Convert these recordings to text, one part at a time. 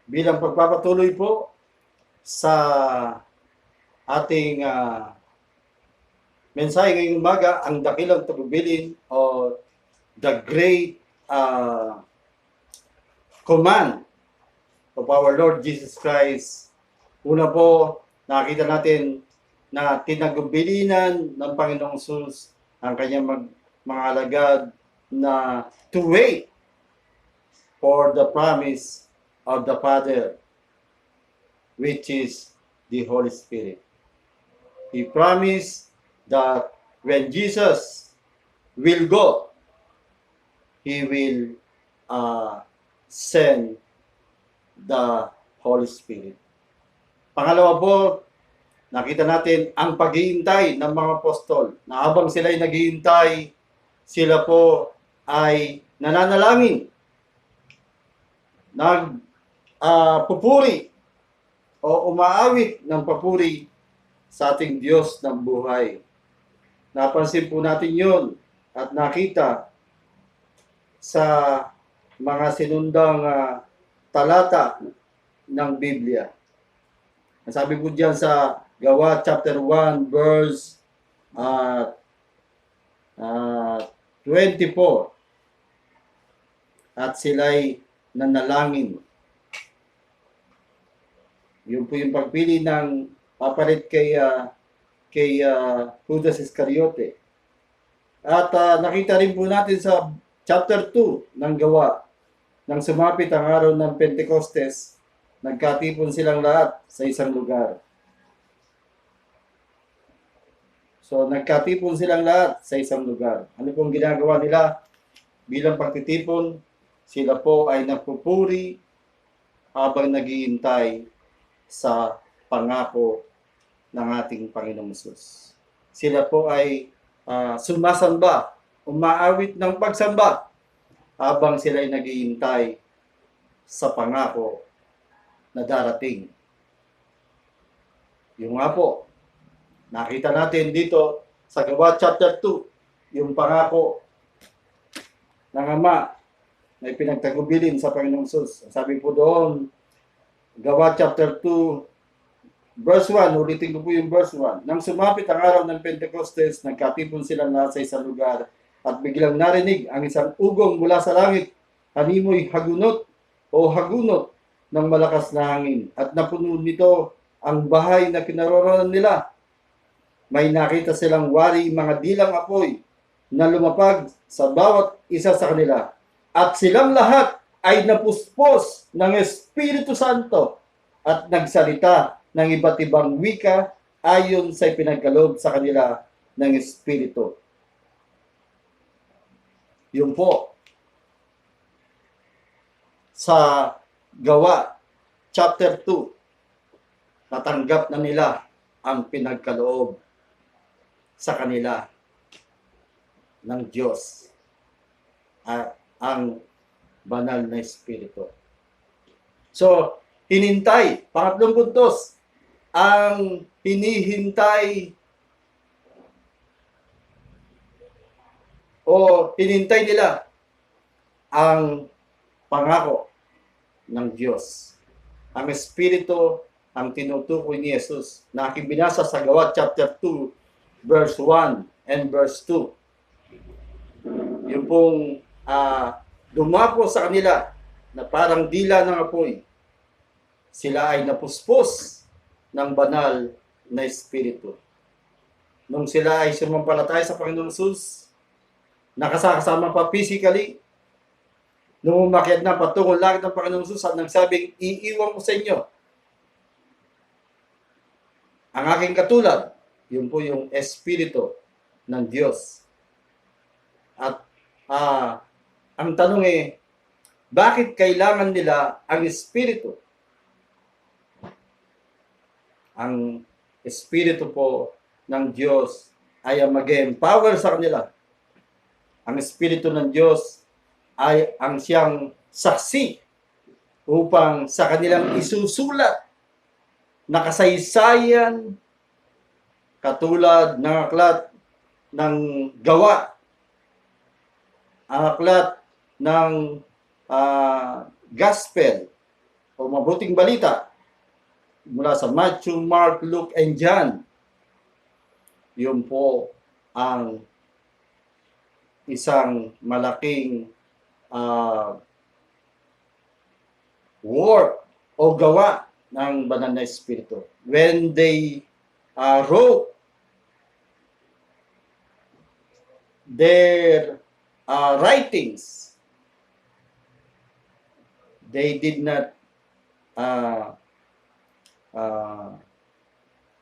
bilang pagpapatuloy po sa ating mensahe ngayong umaga, ang dakilang tagubilin o the great command of our Lord Jesus Christ. Una po, nakita natin na tinagubilinan ng Panginoong Jesus ang kanyang mga alagad na to wait for the promise of the Father, which is the Holy Spirit. He promised that when Jesus will go, He will send the Holy Spirit. Pangalawa po, nakita natin ang paghihintay ng mga apostol na habang sila ay naghihintay, sila po ay nananalangin, nagpupuri o umaawit ng papuri sa ating Diyos ng buhay. Napansin po natin yun at nakita sa mga sinundang talata ng Biblia. Sabi po diyan sa Gawa chapter 1 verse 24. At sila'y nanalangin. Yun po yung pagpili ng papalit kay Judas Iscariote. At nakita rin po natin sa chapter 2 ng Gawa, nang sumapit ang araw ng Pentecostes, nagkatipon silang lahat sa isang lugar. So, nagkatipon silang lahat sa isang lugar. Ano pong ginagawa nila? Bilang pagtitipon, sila po ay nagpupuri habang naghihintay sa pangako ng ating Panginoong Hesus. Sila po ay sumasamba, umaawit ng pagsamba habang sila ay naghihintay sa pangako na darating. Yung nga po, nakita natin dito sa Gawa chapter 2, yung pangako ng Ama na ipinagtagubilin sa Panginoong Hesus. Sabi po doon, Gawa chapter 2, verse 1, ulitin ko po yung verse 1. Nang sumapit ang araw ng Pentecostes, nagkatipon sila lahat sa isang lugar at biglang narinig ang isang ugong mula sa langit, animoy hagunot o hagunot ng malakas na hangin at napuno nito ang bahay na kinaroroonan nila. May nakita silang wari mga dilang apoy na lumapag sa bawat isa sa kanila. At silang lahat ay napuspos ng Espiritu Santo at nagsalita ng iba't ibang wika ayon sa ipinagkaloob sa kanila ng Espiritu. Yun po. Sa Gawa, chapter 2, natanggap na nila ang pinagkaloob sa kanila ng Diyos at ang banal na Espiritu. So, hinintay. Pangatlong puntos, ang hinihintay o hinintay nila ang pangako ng Diyos. Ang Espiritu ang tinutukoy ni Jesus na aking binasa sa Gawa chapter 2 verse 1 and verse 2. Yung pong dumapo sa kanila na parang dila ng apoy. Sila ay napuspos ng banal na Espiritu. Nung sila ay sumampalataya sa Panginoong Hesus, nakasama pa physically, nung umakyat na patungong langit ng Panginoong Hesus at nagsabing, iiwan ko sa inyo ang aking katulad. Yun po yung Espiritu ng Diyos. At ang tanong bakit kailangan nila ang Espiritu? Ang Espiritu po ng Diyos ay mag-empower sa kanila. Ang Espiritu ng Diyos ay ang siyang saksi upang sa kanilang isusulat na kasaysayan katulad ng aklat ng Gawa, ang aklat ng Gospel, o mabuting balita mula sa Matthew, Mark, Luke, and John. Yun po ang isang malaking work o gawa ng banal na Espiritu. When they wrote their writings, they did not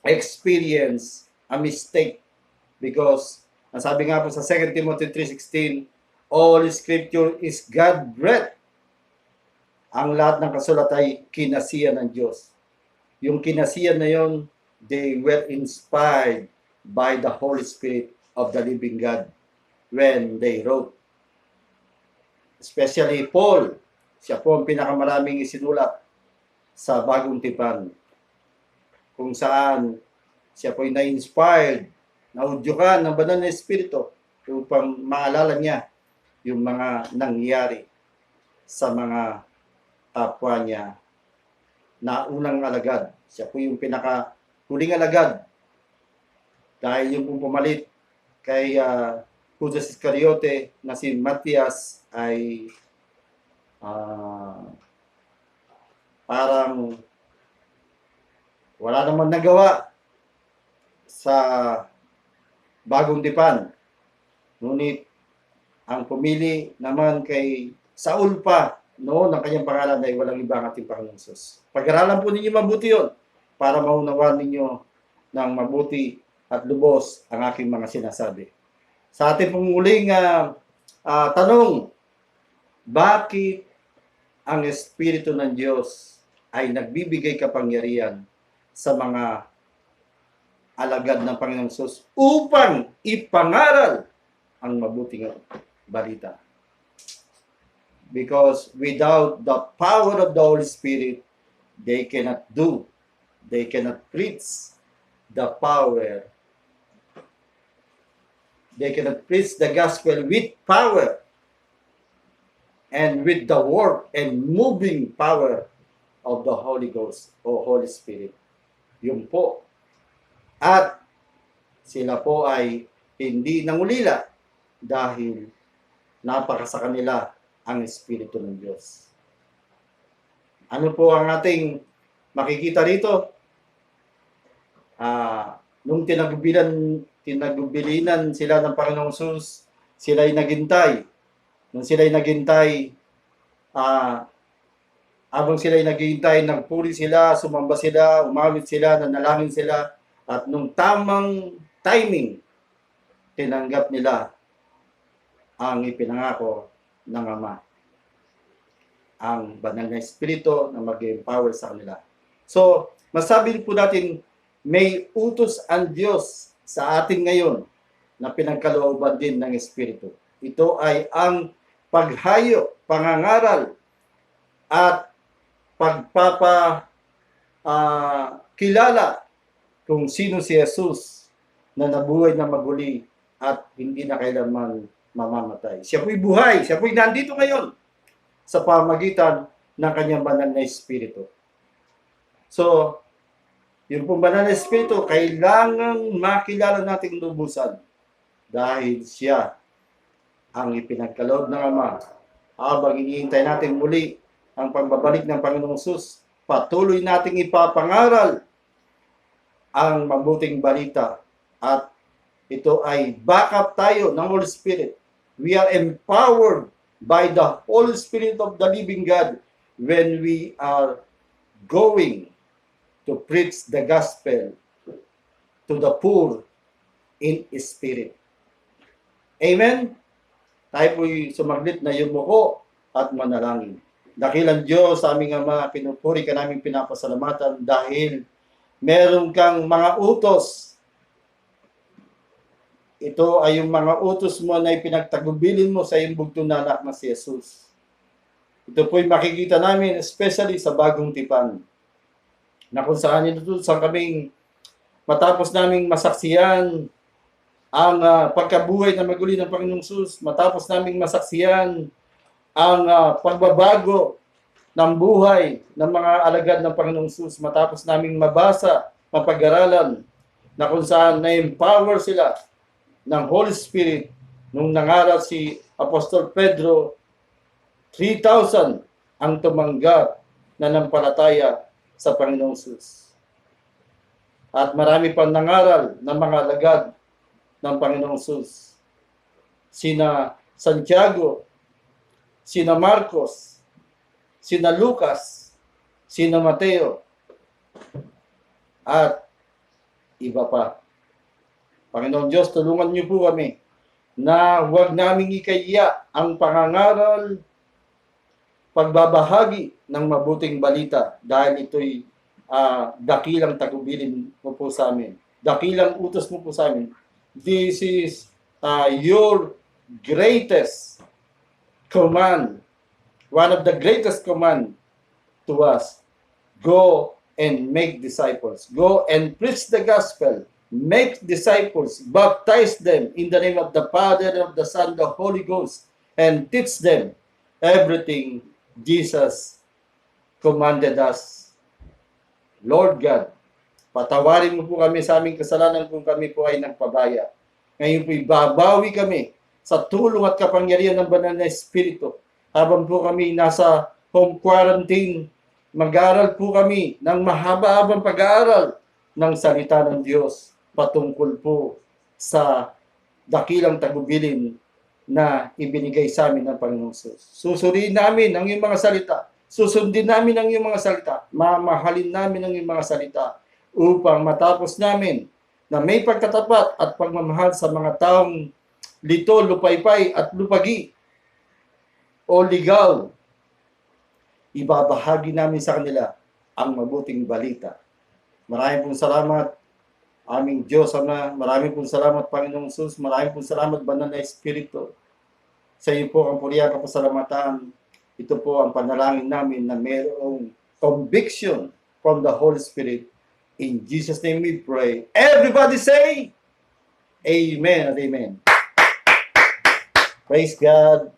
experience a mistake because sabi nga po sa 2 Timothy 3:16, all scripture is God-breathed. Ang lahat ng kasulat ay kinasiyan ng Diyos. Yung kinasiyan na yon, they were inspired by the Holy Spirit of the living God when they wrote. Especially Paul, siya po ang pinakamaraming isinulat sa Bagong Tipan, kung saan siya po ay na-inspired, naudyukan ng banal na Espiritu upang maalala niya yung mga nangyari sa mga kapwa niya na unang alagad. Siya po yung pinaka-huling alagad dahil yung pumalit kay Judas Iscariote na si Matias ay parang wala naman nagawa sa Bagong Tipan. Ngunit ang pumili naman kay Saul pa noon ang kanyang pangalan ay walang iba ang ating Panginoong Hesus. Pag-aralan po ninyo mabuti yun para maunawaan ninyo ng mabuti at lubos ang aking mga sinasabi. Sa ating pong muling tanong, bakit ang Espiritu ng Diyos ay nagbibigay kapangyarihan sa mga alagad ng Panginoong Hesus upang ipangaral ang mabuting balita? Because without the power of the Holy Spirit, they cannot preach the power. They cannot preach the gospel with power and with the work and moving power of the Holy Ghost o Holy Spirit. Yun po. At sila po ay hindi nangulila dahil napaka sa kanila ang Espiritu ng Diyos. Ano po ang ating makikita rito? Nung tinagubilinan sila ng Panginoong Hesus, sila'y naghintay. Nung sila'y naghintay, habang sila'y naghihintay, nagpuri sila, sumamba sila, umawit sila, nanalangin sila, at nung tamang timing, tinanggap nila ang ipinangako ng Ama, ang banal na Espiritu na mag-empower sa kanila. So, masabi po natin, may utos ang Diyos sa atin ngayon na pinagkalooban din ng Espiritu. Ito ay ang paghayo, pangangaral, at kilala kung sino si Jesus na nabuhay na maguli at hindi na kailanman mamamatay. Siya po'y buhay. Siya po'y nandito ngayon sa pamagitan ng kanyang banal na Espiritu. So, yung pong banal na Espiritu, kailangang makilala nating lubusan dahil siya ang ipinagkaloob ng Ama. Habang hinihintay natin muli ang pagbabalik ng Panginoong Hesus, patuloy nating ipapangaral ang mabuting balita at ito ay backup tayo ng Holy Spirit. We are empowered by the Holy Spirit of the living God when we are going to preach the gospel to the poor in spirit. Amen? Tayo po'y sumaglit na yumuko at manalangin. Dakilang Diyos, aming Ama, pinupuri ka namin pinapasalamatan dahil meron kang mga utos. Ito ay yung mga utos mo na ipinagtagubilin mo sa iyong bugtong na anak na si Jesus. Ito po'y makikita namin especially sa Bagong Tipan, na kung saan inutusan kaming matapos naming masaksiyan ang pagkabuhay na maguli ng Panginoong Hesus, matapos naming masaksiyan ang pagbabago ng buhay ng mga alagad ng Panginoong Sus matapos naming mabasa, mapag-aralan na kung saan na-empower sila ng Holy Spirit nung nangaral si Apostol Pedro, 3,000 ang tumanggap na nampalataya sa Panginoong Sus. At marami pang nangaral ng mga alagad ng Panginoong Sus. Sina Santiago, sina Marcos, sina Lucas, sina Mateo, at iba pa. Panginoon Diyos, tulungan niyo po kami na huwag naming ikaya ang pangangaral, pagbabahagi ng mabuting balita dahil ito'y dakilang tagubilin mo po sa amin. Dakilang utos mo po sa amin. This is your greatest command. One of the greatest command to us. Go and make disciples. Go and preach the gospel. Make disciples. Baptize them in the name of the Father, of the Son, the Holy Ghost. And teach them everything Jesus commanded us. Lord God, patawarin mo po kami sa aming kasalanan kung kami po ay nagpabaya. Ngayon po ibabawi kami sa tulong at kapangyarihan ng Banal na Espiritu. Habang po kami nasa home quarantine, mag-aaral po kami ng mahaba-habang pag-aaral ng salita ng Diyos patungkol po sa dakilang tagubilin na ibinigay sa amin ng Panginoong Sus. Susuriin namin ang iyong mga salita. Susundin namin ang iyong mga salita. Mamahalin namin ang iyong mga salita upang matapos namin na may pagkatapat at pagmamahal sa mga taong lito, lupaypay at lupagi o ligaw, ibabahagi namin sa kanila ang mabuting balita. Maraming pong salamat, aming Diyos Ama. Maraming pong salamat, Panginoong Sus. Maraming pong salamat, Banal na Espiritu. Sa iyo po ang purihan kapasalamatan. Ito po ang panalangin namin na mayroong conviction from the Holy Spirit. In Jesus' name we pray. Everybody say, Amen and Amen. Praise God.